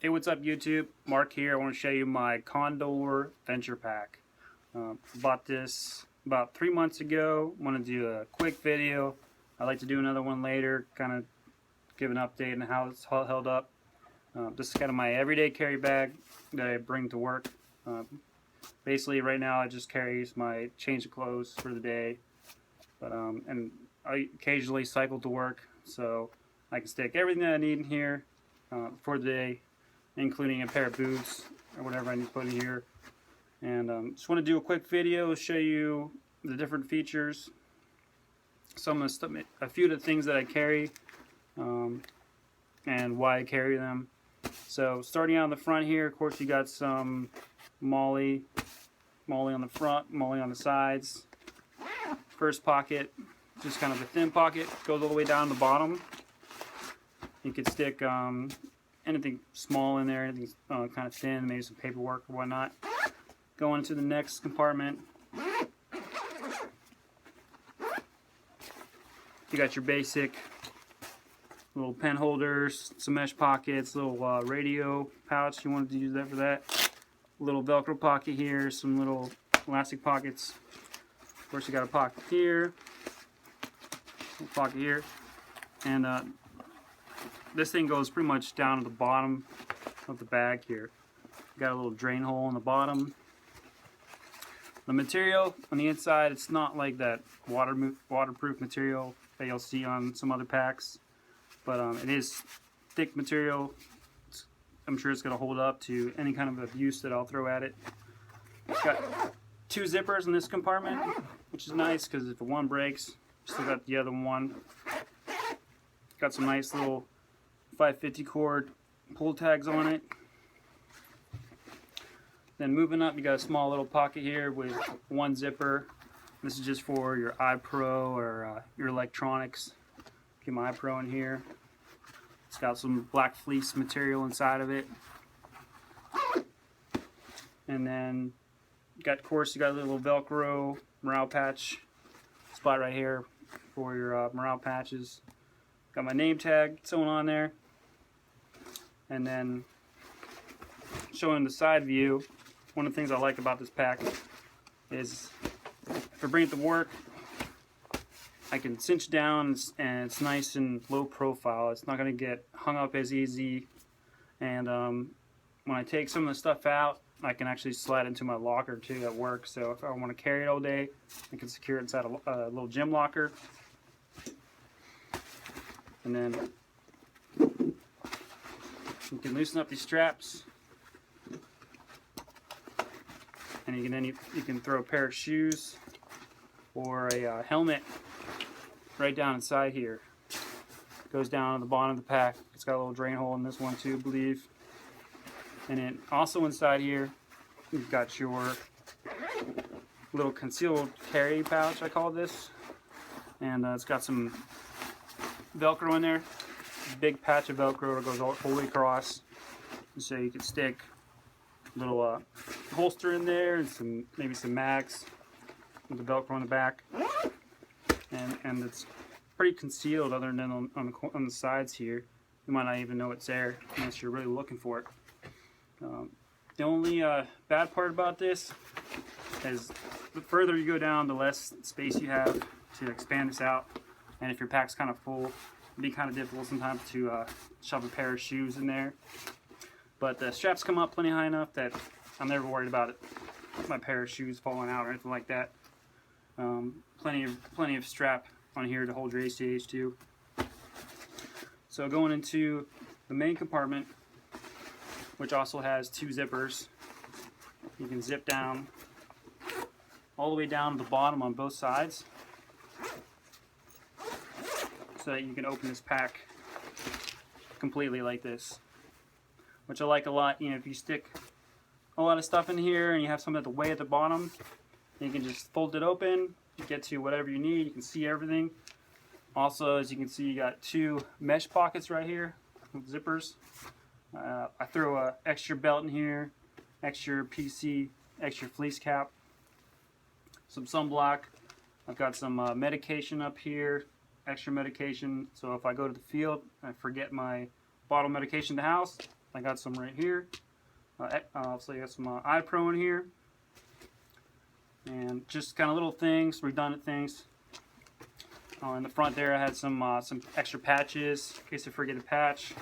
Hey, what's up YouTube? Mark here. I want to show you my Condor Venture pack. Bought this about 3 months ago. Want to do a quick video. I'd like to do another one later, kind of give an update on how it's held up. This is kind of my everyday carry bag that I bring to work. Basically right now I just carry my change of clothes for the day, but and I occasionally cycle to work, so I can stick everything that I need in here for the day, including a pair of boots or whatever I need to put in here. And just want to do a quick video, show you the different features, some of the stuff, a few of the things that I carry, and why I carry them. So starting out in the front here, of course you got some Molly on the front, Molly on the sides. First pocket, just kind of a thin pocket, goes all the way down to the bottom. You could stick anything small in there, anything kind of thin, maybe some paperwork or whatnot. Going into the next compartment, you got your basic little pen holders, some mesh pockets, little radio pouch, you wanted to use that for that. Little Velcro pocket here, some little elastic pockets. Of course you got a pocket here, a pocket here, and this thing goes pretty much down to the bottom of the bag here. Got a little drain hole in the bottom. The material on the inside, it's not like that waterproof material that you'll see on some other packs, but it is thick material. I'm sure it's going to hold up to any kind of abuse that I'll throw at it. It's got 2 zippers in this compartment, which is nice because if one breaks, still got the other one. Got some nice little 550 cord pull tags on it. Then moving up, you got a small little pocket here with 1 zipper. This is just for your iPro or your electronics. Get my iPro in here. It's got some black fleece material inside of it. And then of course you got a little Velcro morale patch spot right here for your morale patches. Got my name tag sewn on there. And then showing the side view, one of the things I like about this pack is if I bring it to work, I can cinch down and it's nice and low profile. It's not going to get hung up as easy. And when I take some of the stuff out, I can actually slide into my locker too at work. So if I want to carry it all day, I can secure it inside a little gym locker. And then you can loosen up these straps. And you can throw a pair of shoes or a helmet right down inside here. Goes down to the bottom of the pack. It's got a little drain hole in this one too, I believe. And then also inside here, you've got your little concealed carry pouch, I call this. And it's got some Velcro in there. A big patch of Velcro that goes all the way across. So you can stick a little holster in there and maybe some mags with the Velcro on the back. And it's pretty concealed other than on the sides here. You might not even know it's there unless you're really looking for it. The only bad part about this is the further you go down, the less space you have to expand this out. And if your pack's kind of full, it'd be kind of difficult sometimes to shove a pair of shoes in there. But the straps come up plenty high enough that I'm never worried about it, my pair of shoes falling out or anything like that. Plenty of strap on here to hold your ACH too. So going into the main compartment, which also has 2 zippers, you can zip down all the way down to the bottom on both sides, so that you can open this pack completely like this, which I like a lot. You know, if you stick a lot of stuff in here and you have some at the way at the bottom, you can just fold it open, get to whatever you need. You can see everything. Also, as you can see, you got 2 mesh pockets right here with zippers. I throw a extra belt in here, extra PC, extra fleece cap, some sunblock. I've got some medication up here, extra medication, so if I go to the field and I forget my bottle of medication in the house, I got some right here. So you got some iPro in here, and just kind of little things, redundant things. In the front there, I had some extra patches in case I forget a patch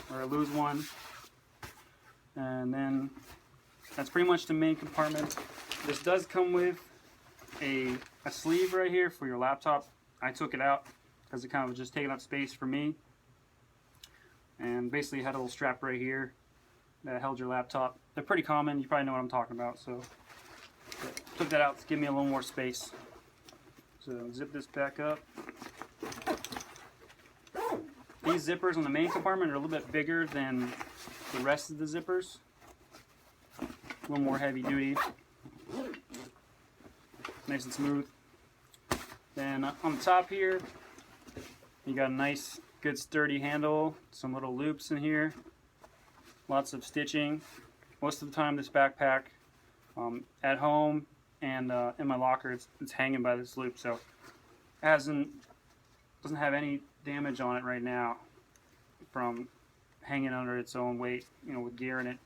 or I lose one. And then that's pretty much the main compartment. This does come with a sleeve right here for your laptop. I took it out because it kind of was just taking up space for me. And basically it had a little strap right here that held your laptop. They're pretty common. You probably know what I'm talking about. So took that out to give me a little more space. So zip this back up. These zippers on the main compartment are a little bit bigger than the rest of the zippers. A little more heavy duty. Nice and smooth. Then on the top here, you got a nice, good sturdy handle. Some little loops in here. Lots of stitching. Most of the time this backpack at home and in my locker it's hanging by this loop, so it doesn't have any damage on it right now from hanging under its own weight, you know, with gear in it.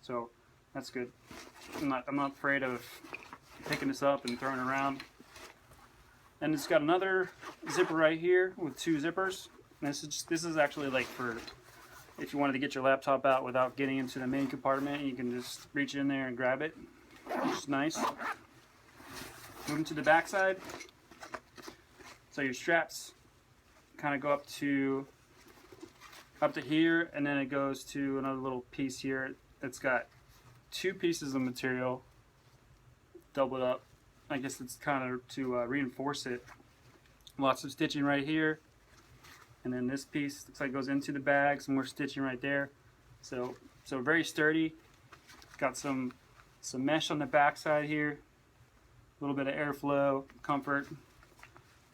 So that's good. I'm not afraid of picking this up and throwing it around. And it's got another zipper right here with two zippers. And this is actually like for if you wanted to get your laptop out without getting into the main compartment, you can just reach in there and grab it, which is nice. Moving to the back side. So your straps kind of go up to here, and then it goes to another little piece here. It's got two pieces of material doubled up. I guess it's kind of to reinforce it. Lots of stitching right here, and then this piece looks like it goes into the bag. Some more stitching right there. So very sturdy. Got some mesh on the back side here. A little bit of airflow, comfort.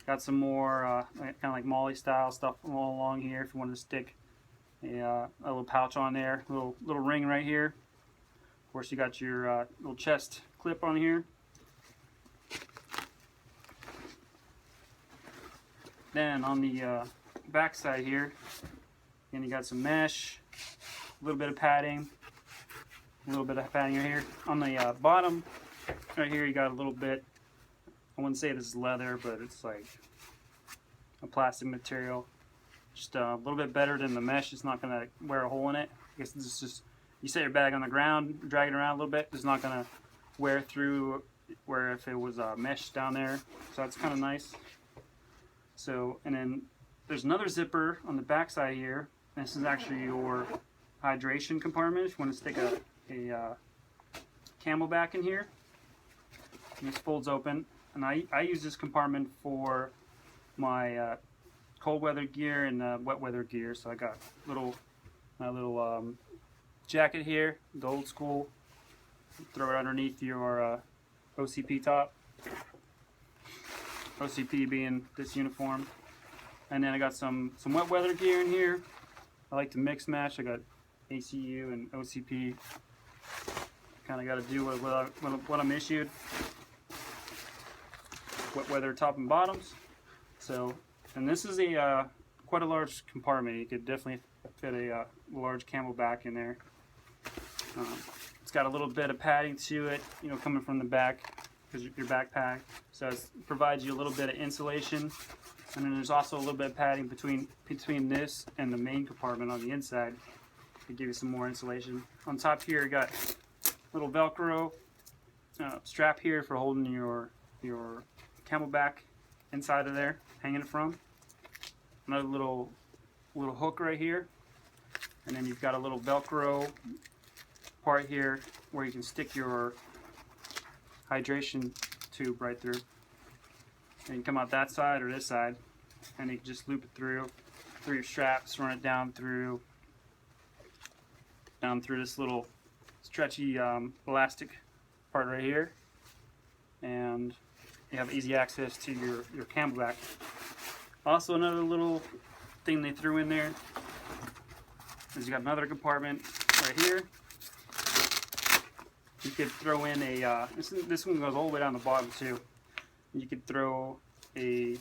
Got some more kind of like Molly style stuff all along here if you wanted to stick a little pouch on there. Little ring right here. Of course, you got your little chest clip on here. Then on the back side here, again, you got some mesh, a little bit of padding, right here. On the bottom right here, you got a little bit, I wouldn't say this is leather, but it's like a plastic material. Just a little bit better than the mesh. It's not going to wear a hole in it. I guess this is just, you set your bag on the ground, drag it around a little bit, it's not going to wear through where if it was mesh down there. So that's kind of nice. So, and then there's another zipper on the back side here. This is actually your hydration compartment if you want to stick a Camelback in here. And this folds open, and I use this compartment for my cold weather gear and wet weather gear. So I got my little jacket here, the old school. Throw it underneath your OCP top. OCP being this uniform. And then I got some wet weather gear in here. I like to mix match. I got ACU and OCP. Kind of got to do what I'm issued. Wet weather top and bottoms. So, and this is a quite a large compartment. You could definitely fit a large Camelback in there. It's got a little bit of padding to it, you know, coming from the back because your backpack. So it provides you a little bit of insulation. And then there's also a little bit of padding between this and the main compartment on the inside to give you some more insulation. On top here, you got a little Velcro strap here for holding your Camelback inside of there, hanging it from. Another little hook right here, and then you've got a little Velcro part here where you can stick your hydration tube right through. And you come out that side or this side, and you can just loop it through your straps, run it down through this little stretchy elastic part right here, and you have easy access to your Camelback. Also, another little thing they threw in there is you got another compartment right here. You could throw in a this one goes all the way down the bottom too. You could throw a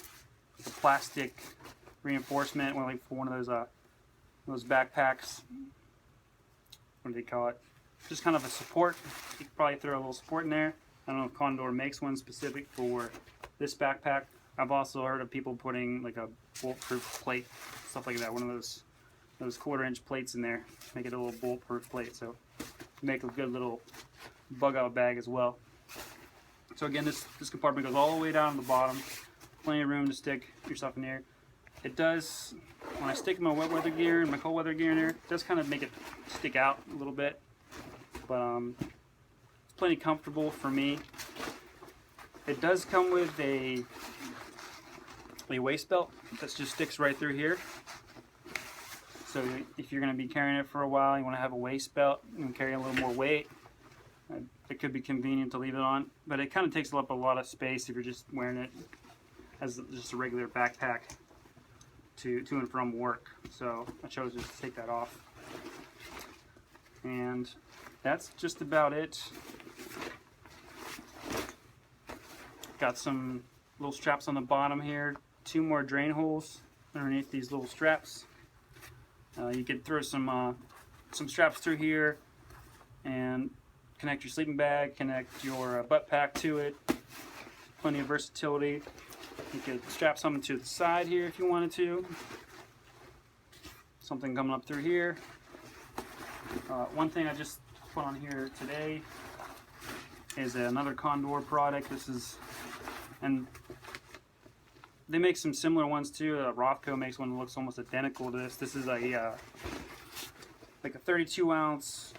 plastic reinforcement, like for one of those backpacks what do they call it? Just kind of a support. You could probably throw a little support in there. I don't know if Condor makes one specific for this backpack. I've also heard of people putting like a bulletproof plate, stuff like that. One of those 1/4-inch plates in there, make it a little bulletproof plate. So make a good little bug out bag as well. So again, this compartment goes all the way down to the bottom. Plenty of room to stick your stuff in here. It does, when I stick my wet weather gear and my cold weather gear in there, it does kind of make it stick out a little bit. But it's plenty comfortable for me. It does come with a waist belt that just sticks right through here. So if you're going to be carrying it for a while, you want to have a waist belt and carry a little more weight. It could be convenient to leave it on, but it kind of takes up a lot of space if you're just wearing it as just a regular backpack to and from work. So I chose just to take that off. And that's just about it. Got some little straps on the bottom here. 2 more drain holes underneath these little straps. You could throw some straps through here and connect your sleeping bag, connect your butt pack to it. Plenty of versatility. You could strap something to the side here if you wanted to. Something coming up through here. One thing I just put on here today is another Condor product. This is, and they make some similar ones too. Rothco makes one that looks almost identical to this. This is a like a 32-ounce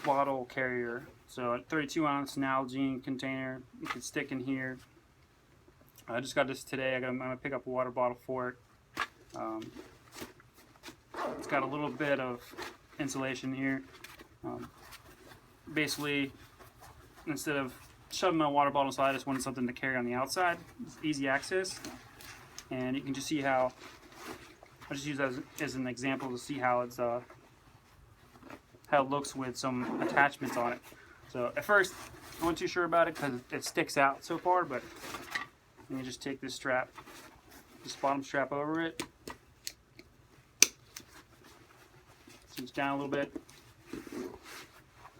bottle carrier. So a 32-ounce Nalgene container you can stick in here. I just got this today. I'm gonna pick up a water bottle for it. It's got a little bit of insulation here. Basically, instead of shoving my water bottle inside, I just wanted something to carry on the outside. It's easy access, and you can just see how. I just use that as an example to see how it's how it looks with some attachments on it. So at first, I wasn't too sure about it because it sticks out so far, but you just take this strap, this bottom strap over it, cinch down a little bit,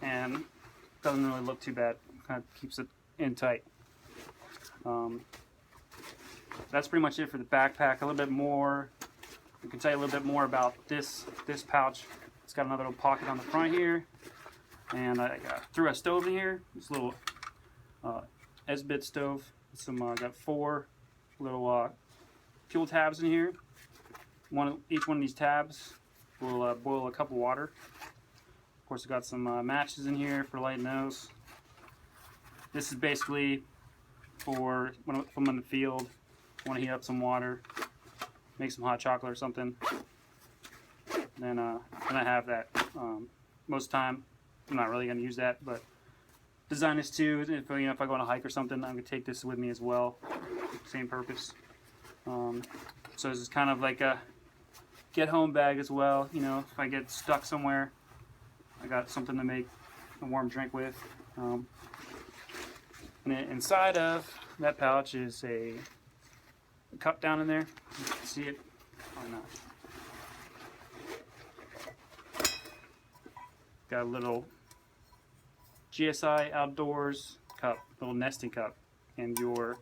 and doesn't really look too bad. Kind of keeps it in tight. That's pretty much it for the backpack. A little bit more. I can tell you a little bit more about this pouch. It's got another little pocket on the front here, and I threw a stove in here. This little S-bit stove. Got 4 little fuel tabs in here. Each one of these tabs will boil a cup of water. Of course, I got some matches in here for lighting those. This is basically for when I'm in the field, I want to heat up some water, make some hot chocolate or something. Then I have that. Most of the time, I'm not really going to use that, but design this too. If I go on a hike or something, I'm going to take this with me as well. Same purpose. So this is kind of like a get-home bag as well. You know, if I get stuck somewhere, I got something to make a warm drink with. And then inside of that pouch is a cup down in there. You can see it or not. Got a little GSI Outdoors cup, little nesting cup, and your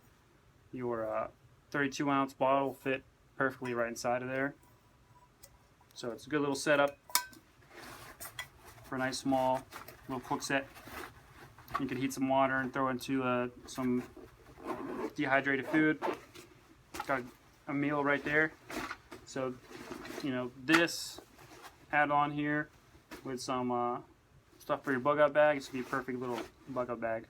32-ounce bottle fit perfectly right inside of there. So it's a good little setup for a nice small little cook set. You can heat some water and throw into some dehydrated food. Got a meal right there. So, you know, this add on here with some stuff for your bug out bag. This would be a perfect little bug out bag.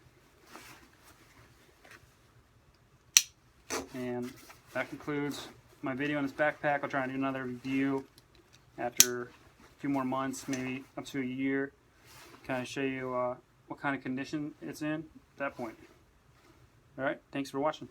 And that concludes my video on this backpack. I'll try and do another review after a few more months, maybe up to a year. Kind of show you what kind of condition it's in at that point. Alright, thanks for watching.